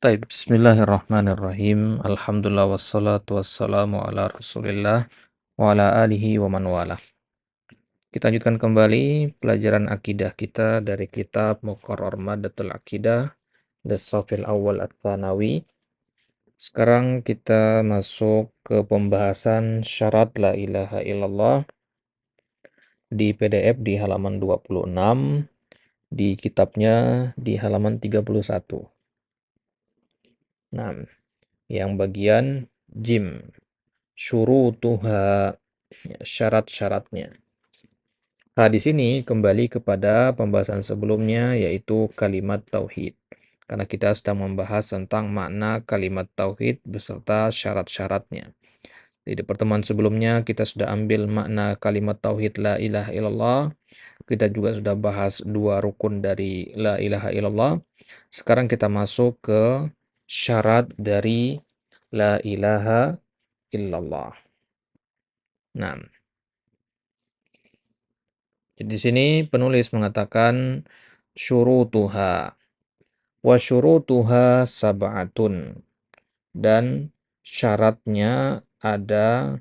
Taib, bismillahirrahmanirrahim. Alhamdulillah wassalatu wassalamu ala Rasulillah wa ala alihi wa man walah. Kita lanjutkan kembali pelajaran akidah kita dari kitab Muqarrar Madatul Aqidah Lis-Shafil Awwal Ats-Tsanawi. Sekarang kita masuk ke pembahasan syarat la ilaha illallah di PDF di halaman 26, di kitabnya di halaman 31. Nah, yang bagian jim. Syurutuha, ya, syarat-syaratnya. Nah, di sini kembali kepada pembahasan sebelumnya, yaitu kalimat tauhid. Karena kita sedang membahas tentang makna kalimat tauhid beserta syarat-syaratnya. Di pertemuan sebelumnya kita sudah ambil makna kalimat tauhid la ilaha illallah. Kita juga sudah bahas dua rukun dari la ilaha illallah. Sekarang kita masuk ke syarat dari la ilaha illallah. Nah, jadi di sini penulis mengatakan syurutuha wa syurutuha sab'atun, dan syaratnya ada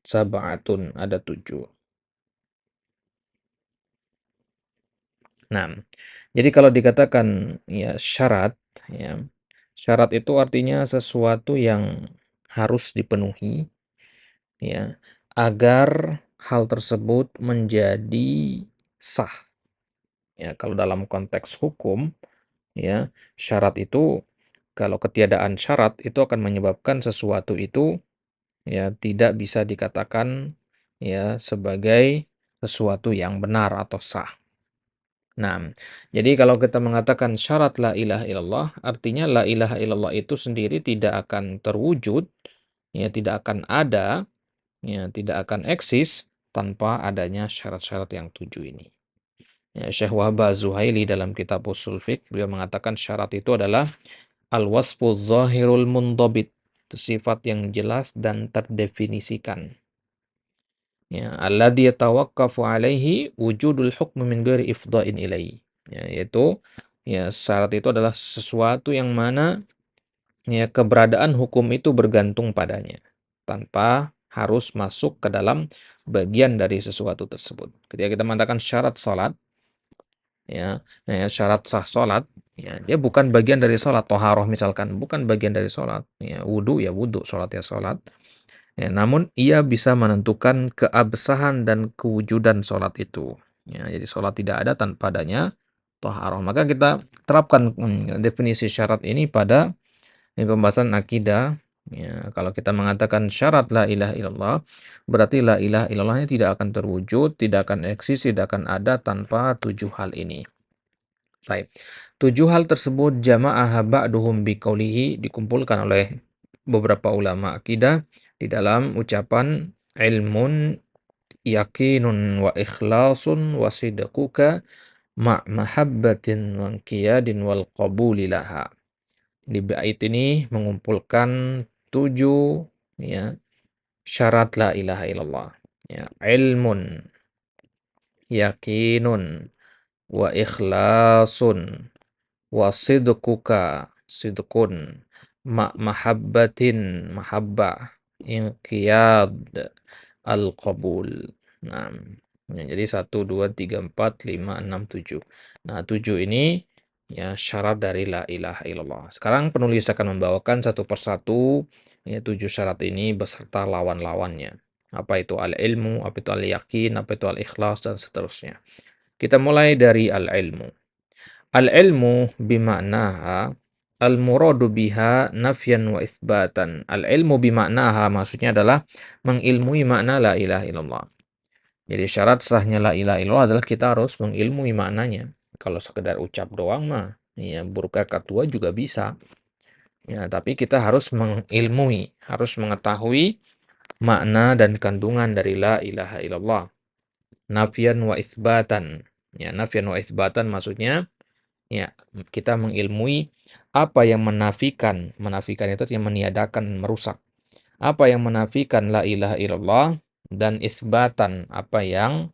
sab'atun, ada 7. Nah, jadi kalau dikatakan ya syarat itu artinya sesuatu yang harus dipenuhi, ya, agar hal tersebut menjadi sah. Ya, kalau dalam konteks hukum, ya, syarat itu, kalau ketiadaan syarat itu akan menyebabkan sesuatu itu ya tidak bisa dikatakan ya sebagai sesuatu yang benar atau sah. Nah, jadi kalau kita mengatakan syarat la ilaha illallah, artinya la ilaha illallah itu sendiri tidak akan terwujud, ya tidak akan ada, ya tidak akan eksis tanpa adanya syarat-syarat yang 7 ini. Ya, Syekh Wahab Az-Zuhaili dalam kitab Ushul Fiqh, beliau mengatakan syarat itu adalah al-wasfu zahirul mundhabit, sifat yang jelas dan terdefinisikan. Ya, alladzi yatawaqqafu alaihi wujudul hukm min ghairi ifdha'in ilaihi. Ya, yaitu ya syarat itu adalah sesuatu yang mana ya keberadaan hukum itu bergantung padanya tanpa harus masuk ke dalam bagian dari sesuatu tersebut. Ketika kita mengatakan syarat salat, syarat sah salat, ya dia bukan bagian dari salat. Toharoh misalkan bukan bagian dari salat, ya wudu ya wudu, salat ya salat, ya, namun ia bisa menentukan keabsahan dan kewujudan salat itu, ya, jadi salat tidak ada tanpa adanya toharoh. Maka kita terapkan definisi syarat ini pada pembahasan akidah. Ya, kalau kita mengatakan syarat la ilaha illallah, berarti la ilaha illallahnya tidak akan terwujud, tidak akan eksis, tidak akan ada tanpa 7 hal ini. Baik. 7 hal tersebut jama'aha ba'duhum biqaulihi, dikumpulkan oleh beberapa ulama akidah di dalam ucapan ilmun yakinun wa ikhlasun wa sidquka mahabbatin wa qiyadin wal qabuli laha. Di bait ini mengumpulkan 7 ya syarat la ilaha illallah. Ya, ilmun, yakinun, wa ikhlasun, wa sidquka, sidqun, mahabbatin, mahabbah, inqiyad, al-qabul. Nah, jadi 1, 2, 3, 4, 5, 6, 7. Nah, 7 ini ya syarat dari la ilaha illallah. Sekarang penulis akan membawakan satu persatu ya 7 syarat ini beserta lawan-lawannya. Apa itu al-ilmu, apa itu al-yakin, apa itu al-ikhlas, dan seterusnya. Kita mulai dari al-ilmu. Al-ilmu bimaknaha al-muradu biha nafyan wa isbatan. Al-ilmu bimaknaha maksudnya adalah mengilmui makna la ilaha illallah. Jadi syarat sahnya la ilaha illallah adalah kita harus mengilmui maknanya. Kalau sekedar ucap doang mah ya berkata dua juga bisa. Ya, tapi kita harus mengilmui, harus mengetahui makna dan kandungan dari la ilaha illallah. Nafyan wa isbatan. Ya, nafyan wa isbatan maksudnya ya, kita mengilmui apa yang menafikan. Menafikan itu yang meniadakan, merusak. Apa yang menafikan la ilaha illallah, dan isbatan apa yang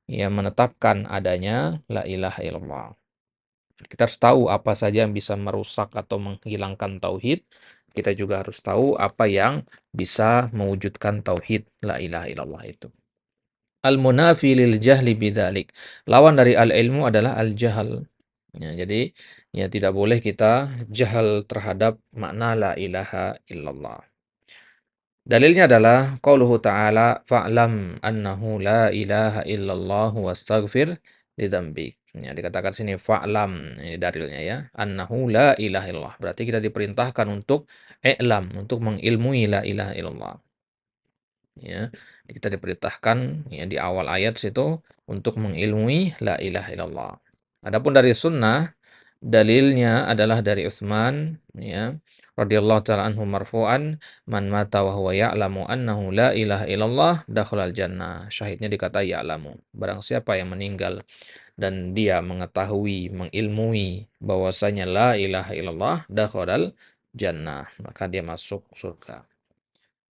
menetapkan adanya la ilaha illallah. Kita harus tahu apa saja yang bisa merusak atau menghilangkan tauhid. Kita juga harus tahu apa yang bisa mewujudkan tauhid la ilaha illallah itu. Al-munafi lil jahli bidzalik. Lawan dari al-ilmu adalah al-jahal. Ya, jadi ya tidak boleh kita jahal terhadap makna la ilaha illallah. Dalilnya adalah qauluhu ta'ala fa'lam annahu la ilaha illallah wastaghfir lidzambik. Ya, dikatakan sini fa'lam, ini dalilnya ya. Annahu la ilaha illallah. Berarti kita diperintahkan untuk i'lam, untuk mengilmui la ilaha illallah. Ya, kita diperintahkan ya di awal ayat situ untuk mengilmui la ilaha illallah. Adapun dari sunnah, dalilnya adalah dari Utsman ya radhiyallahu taala anhu marfu'an, man mata wa huwa ya'lamu annahu la ilaha illallah dakhalal jannah. Syahidnya dikata ya'lamu. Barang siapa yang meninggal dan dia mengetahui, mengilmui bahwasanya la ilaha illallah dakhalal jannah, maka dia masuk surga.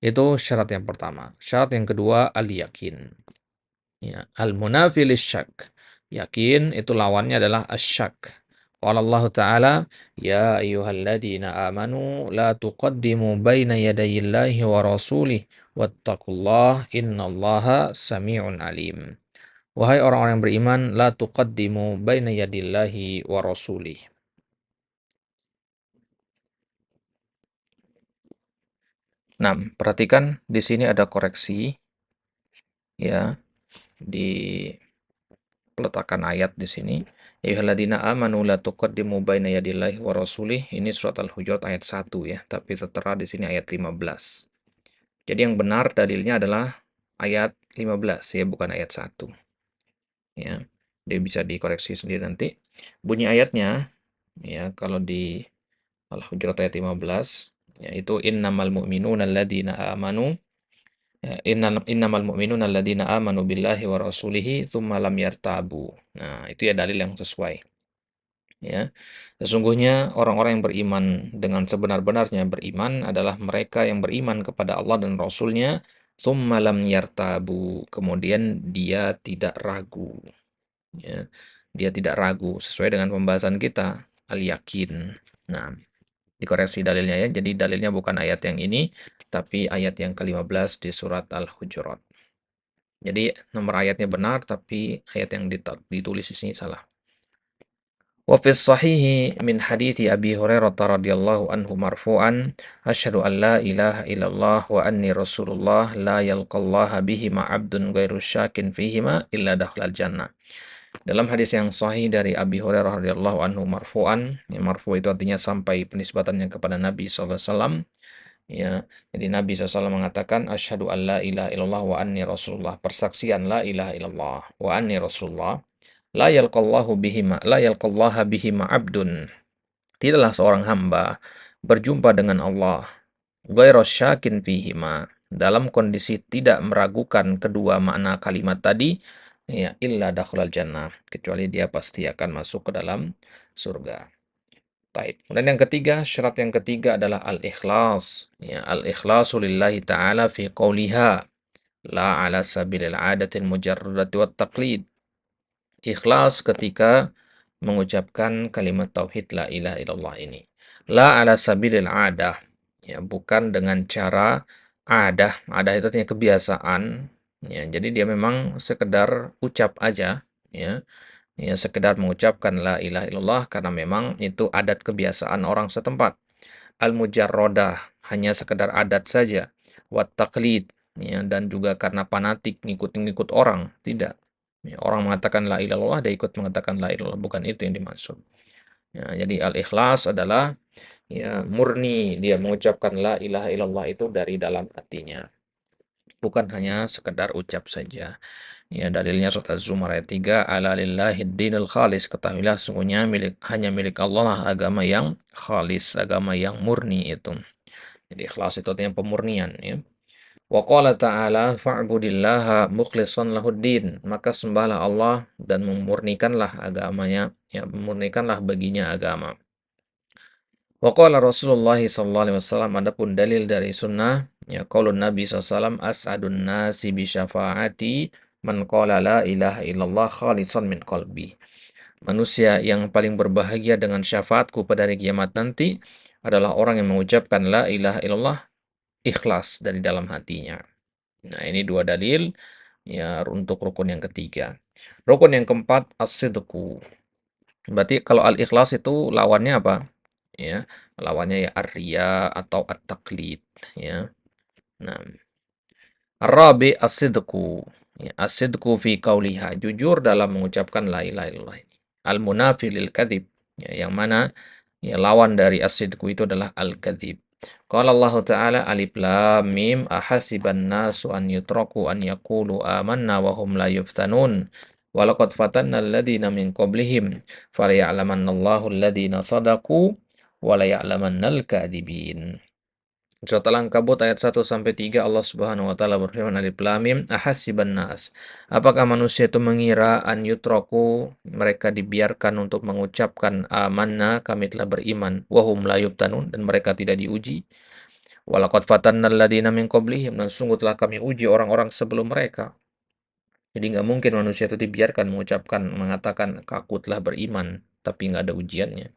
Itu syarat yang pertama. Syarat yang kedua al-yakin. Ya, al-munafi lisyak. Yakin itu lawannya adalah asyak. Qala Allah Ta'ala, ya ayyuhalladzina amanu la tuqaddimu baina yadayillahi wa rasulih wattaqullah innallaha sami'un alim. Wahai orang-orang yang beriman, la tuqaddimu baina yadillahi wa rasulih. Nah, perhatikan di sini ada koreksi ya di peletakan ayat di sini. Ya ayyuhalladzina amanu la tuqaddimu baina yadillahi wa rasulih. Ini surat Al-Hujurat ayat 1 ya, tapi tertera di sini ayat 15. Jadi yang benar dalilnya adalah ayat 15 ya, bukan ayat 1. Ya. Dia bisa dikoreksi sendiri nanti. Bunyi ayatnya ya kalau di Al-Hujurat ayat 15 yaitu innamal mu'minuna alladzina amanu innamal mu'minuna alladzina amanu billahi wa rasulihi tsumma lam yartabu. Nah, itu ya dalil yang sesuai. Ya. Sesungguhnya orang-orang yang beriman dengan sebenar-benarnya beriman adalah mereka yang beriman kepada Allah dan Rasul-Nya, tsumma lam yartabu. Kemudian dia tidak ragu. Ya. Dia tidak ragu sesuai dengan pembahasan kita, al-yakin. Nah, dikoreksi dalilnya ya. Jadi dalilnya bukan ayat yang ini, tapi ayat yang ke-15 di surat Al-Hujurat. Jadi nomor ayatnya benar, tapi ayat yang ditulis di sini salah. Wa fis sahihi min hadithi Abi Hurairah radhiyallahu anhu marfu'an, asyhadu an la ilaha illallah wa anni rasulullah la yalqallaha bihima 'abdun ghairu syakin fihima illa dakhalal jannah. Dalam hadis yang sahih dari Abi Hurairah radhiyallahu anhu marfu'an, ya marfu itu artinya sampai penisbatannya kepada Nabi SAW. Ya, jadi Nabi SAW mengatakan asyhadu an la ilaha illallah wa anni rasulullah, persaksian la ilaha illallah wa anni rasulullah, la yalqallaha bihima abdun. Tidaklah seorang hamba berjumpa dengan Allah ghairu syakin fihima, dalam kondisi tidak meragukan kedua makna kalimat tadi, ya illa dakhalal jannah, kecuali dia pasti akan masuk ke dalam surga. Baik. Kemudian yang ketiga, syarat yang ketiga adalah al-ikhlas. Ya, al-ikhlasu lillahi ta'ala fi qawliha la ala sabilil adatin mujarradati wat taqlid. Ikhlas ketika mengucapkan kalimat tauhid la ilaha illallah ini. La ala sabilil adah. Ya, bukan dengan cara adah. Adah itu artinya kebiasaan. Ya, jadi dia memang sekedar ucap aja. Ya, ya sekedar mengucapkan la ilaha illallah karena memang itu adat kebiasaan orang setempat. Al-mujarrodah, hanya sekedar adat saja. Wat taqlid, ya, dan juga karena fanatik ngikut-ngikut orang, tidak. Ya, orang mengatakan la ilaha illallah, dia ikut mengatakan la ilaha illallah, bukan itu yang dimaksud. Ya, jadi al-ikhlas adalah ya murni dia mengucapkan la ilaha illallah itu dari dalam hatinya. Bukan hanya sekedar ucap saja. Ya, dalilnya surat Az-Zumar ayat 3, ala lillahid dinul khalis, ketahuilah sungguhnya hanya milik Allah lah agama yang khalis, agama yang murni itu. Jadi ikhlas itu artinya pemurnian ya. Wa qala ta'ala fa'budillaha mukhlishan lahuddin, maka sembahlah Allah dan memurnikanlah agamanya, ya memurnikanlah baginya agama. Wa qala Rasulullah sallallahu alaihi wasallam, adapun dalil dari sunnah ya qaulun Nabi sallallahu as'adun nasi bi syafaati man qala la ilaha illallah khalisan min qalbi. Manusia yang paling berbahagia dengan syafaatku pada hari kiamat nanti adalah orang yang mengucapkan la ilaha illallah ikhlas dari dalam hatinya. Nah, ini dua dalil ya untuk rukun yang ketiga. Rukun yang keempat as-sidqu. Berarti kalau al-ikhlas itu lawannya apa? Ya, lawannya ya ar-riya atau at-taqlid ya. Nah, ar-rabi as-sidqu. Ya, as-sidqu fi qauliha, jujur dalam mengucapkan la ilaha illallah ini. Al-munafi lil kadzib, ya, yang mana ya lawan dari as-sidqu itu adalah al-kadzib. Qala Allah Ta'ala alif lam mim ahasiban nasu an yutraku an yaqulu amanna wa hum la yuftanun. Walaqad fatanna alladziina min qablihim falaya'lamanna Allahu alladziina sadaqu wa laya'lamannal kadzibin. Surat Al-Ankabut ayat 1 sampai 3 Allah Subhanahu wa taala berfirman alif lam mim ahasiban nas. Apakah manusia itu mengira an yutraku mereka dibiarkan untuk mengucapkan amanna kami telah beriman wahum la yuftanun dan mereka tidak diuji. Walaqad fatannal ladzina min qablihim dan sungguh telah kami uji orang-orang sebelum mereka. Jadi nggak mungkin manusia itu dibiarkan mengucapkan mengatakan aku telah beriman tapi nggak ada ujiannya.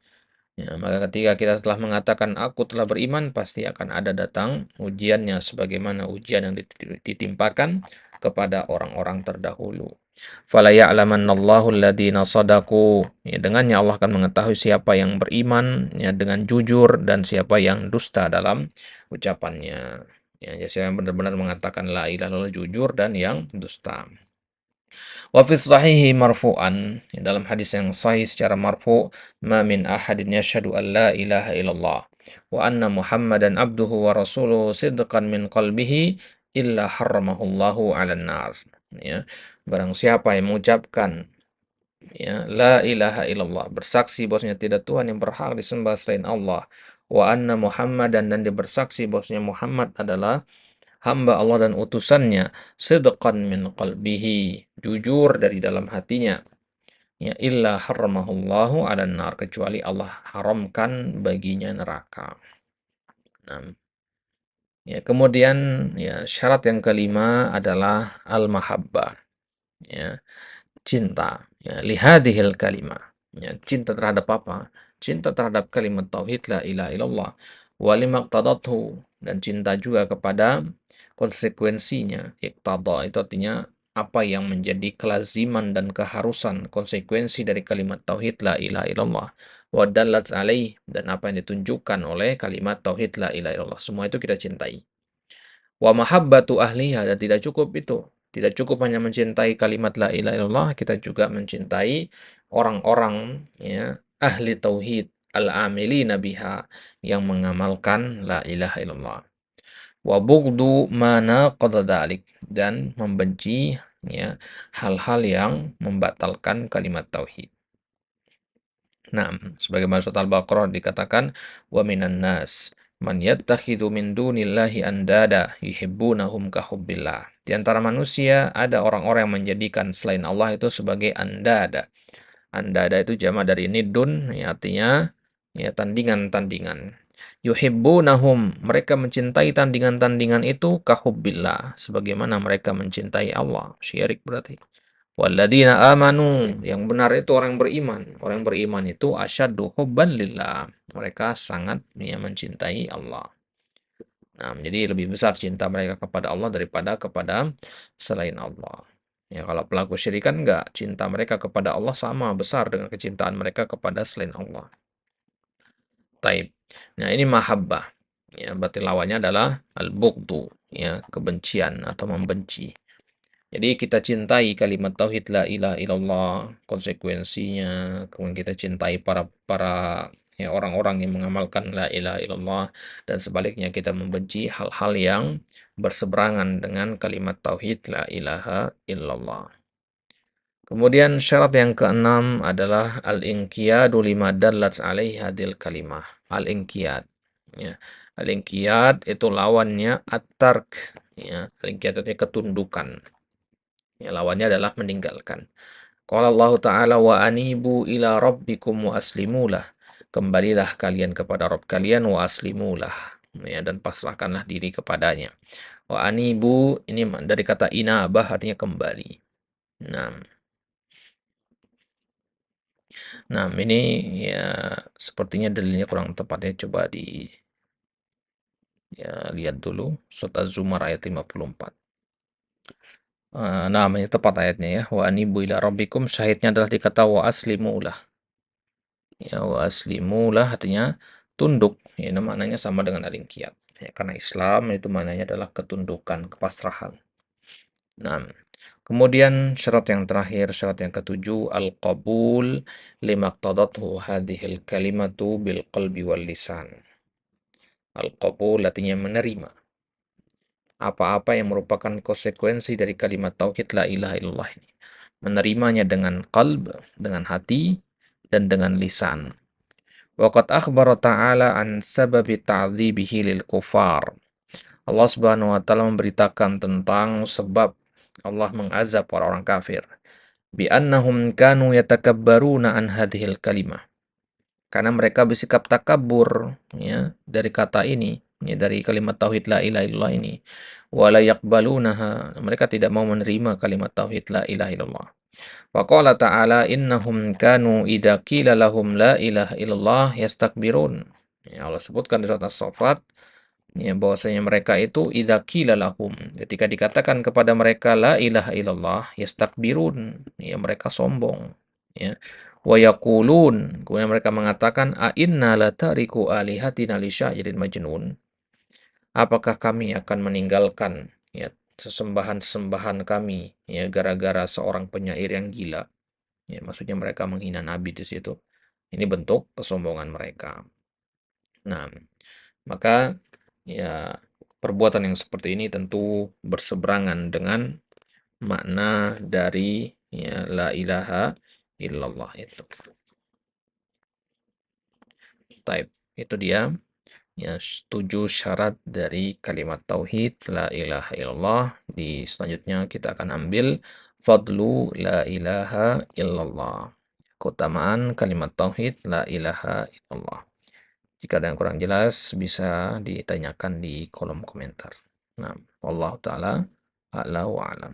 Ya, maka ketika kita setelah mengatakan aku telah beriman, pasti akan ada datang ujiannya sebagaimana ujian yang ditimpakan kepada orang-orang terdahulu. Fala ya'lamannallahu alladziina shadaqu. Ya, dengannya Allah akan mengetahui siapa yang beriman ya dengan jujur dan siapa yang dusta dalam ucapannya. Ya, siapa yang benar-benar mengatakan la ilaha illallah jujur dan yang dusta. Wa fi sahihi marfu'an, dalam hadis yang sahih secara marfu, ma min ahadin yashhadu an la ilaha illallah wa anna Muhammadan abduhu wa rasuluhu sidqan min qalbihi illa harramahullahu 'alan nar. Ya, barang siapa yang mengucapkan ya la ilaha illallah, bersaksi bahwasanya tidak Tuhan yang berhak disembah selain Allah, wa anna Muhammadan dan dia bersaksi bahwasanya Muhammad adalah hamba Allah dan utusannya, sidqan min qalbihi, jujur dari dalam hatinya. Ya illa harramahullahu 'alan nar, kecuali Allah haramkan baginya neraka. Nah, ya kemudian ya syarat yang kelima adalah al-mahabbah, ya, cinta. Ya, lihadihil kalimah. Ya, cinta terhadap apa? Cinta terhadap kalimat tauhid la ilaha illallah wa limaqtadathu, dan cinta juga kepada konsekuensinya. Iqtada itu artinya apa yang menjadi kelaziman dan keharusan konsekuensi dari kalimat tauhid la ilaha illallah wa dallat alaih, dan apa yang ditunjukkan oleh kalimat tauhid la ilaha illallah. Semua itu kita cintai. Wa mahabbatu ahliha, dan tidak cukup itu. Tidak cukup hanya mencintai kalimat la ilaha illallah, kita juga mencintai orang-orang ya ahli tauhid al-amilina biha, yang mengamalkan la ilaha illallah. Wa bughdu ma naqadha dzalik, dan membenci ya hal-hal yang membatalkan kalimat tauhid. Nah, sebagaimana surat Al-Baqarah dikatakan wa minan nas man yattakhidhu min dunillahi andada yuhibbunahum ka hubbillah. Di antara manusia ada orang-orang yang menjadikan selain Allah itu sebagai andada. Andada itu jamak dari nidun, ya, artinya ya tandingan-tandingan. Yuhibbunahum, mereka mencintai tandingan-tandingan itu ka hubbillah, sebagaimana mereka mencintai Allah. Syirik berarti. Walladzina amanu, yang benar itu orang yang beriman. Orang yang beriman itu asyaddu hubban lillah. Mereka sangat ya, mencintai Allah. Nah, jadi lebih besar cinta mereka kepada Allah daripada kepada selain Allah. Ya, kalau pelaku syirik kan enggak, cinta mereka kepada Allah sama besar dengan kecintaan mereka kepada selain Allah. Taib. Nah, ini mahabbah. Ya, berarti lawannya adalah al-bughdu, ya, kebencian atau membenci. Jadi kita cintai kalimat tauhid la ilaha illallah, konsekuensinya, kemudian kita cintai para para ya orang-orang yang mengamalkan la ilaha illallah, dan sebaliknya kita membenci hal-hal yang berseberangan dengan kalimat tauhid la ilaha illallah. Kemudian syarat yang keenam adalah al-inqiyadu lima dallat alaihi hadil kalimah. Al-inqiyad. Ya. Al-inqiyad itu lawannya at-tark. Ya. Al-inqiyad itu ketundukan. Ya, lawannya adalah meninggalkan. Qala Allah Ta'ala wa anibu ila rabbikum wa aslimulah. Kembalilah kalian kepada Rabb kalian wa aslimulah. Ya, dan pasrahkanlah diri kepadanya. Wa anibu ini dari kata inabah artinya kembali. Nah, Nah, ini ya sepertinya dalilnya kurang tepat ya. Coba ya, lihat dulu surat Az-Zumar ayat 54. Namanya tepat ayatnya ya. Wa anibu ila rabbikum, syahidnya adalah dikata wa aslimu lah. Ya, wa aslimu lah artinya tunduk. Ya, ini maknanya sama dengan al-inqiyad. Ya, karena Islam itu maknanya adalah ketundukan, kepasrahan. Nah, kemudian syarat yang terakhir, syarat yang ketujuh, al-qabul limaktadatuhu hadhil kalimatu bil qalbi wal lisan. Al-qabul artinya menerima apa-apa yang merupakan konsekuensi dari kalimat tauhid la ilaha illallah ini. Menerimanya dengan qalb, dengan hati, dan dengan lisan. Waqad akhbara ta'ala an sababi ta'dzibihi lil kufar. Allah Subhanahu wa taala memberitakan tentang sebab Allah mengazab orang-orang kafir. Bi annahum kanu yatakabbaruna an hadhil kalimah. Karena mereka bersikap takabur ya dari kata ini, ya, dari kalimat tauhid la ilaha illallah ini. Wala yaqbalunaha. Mereka tidak mau menerima kalimat tauhid la ilaha illallah. Wa qala ta'ala innahum kanu idza qila lahum la ilaha illallah yastakbirun. Ya, Allah sebutkan di surat As-Saffat ya bahwasanya mereka itu idza qila lahum, ketika dikatakan kepada mereka la ilaha illallah yastakbirun, ya mereka sombong ya. Wa yaqulun, kemudian mereka mengatakan a inna la tariku alihatina li syairin majnun. Apakah kami akan meninggalkan ya sesembahan-sembahan kami ya gara-gara seorang penyair yang gila. Ya, maksudnya mereka menghina Nabi di situ. Ini bentuk kesombongan mereka. Nah, maka ya perbuatan yang seperti ini tentu berseberangan dengan makna dari ya la ilaha illallah itu. Taib. Itu dia ya 7 syarat dari kalimat tauhid la ilaha illallah. Di selanjutnya kita akan ambil fadlu la ilaha illallah. Keutamaan kalimat tauhid la ilaha illallah. Jika ada yang kurang jelas bisa ditanyakan di kolom komentar. Nah, wallahu taala a'la wa a'lam.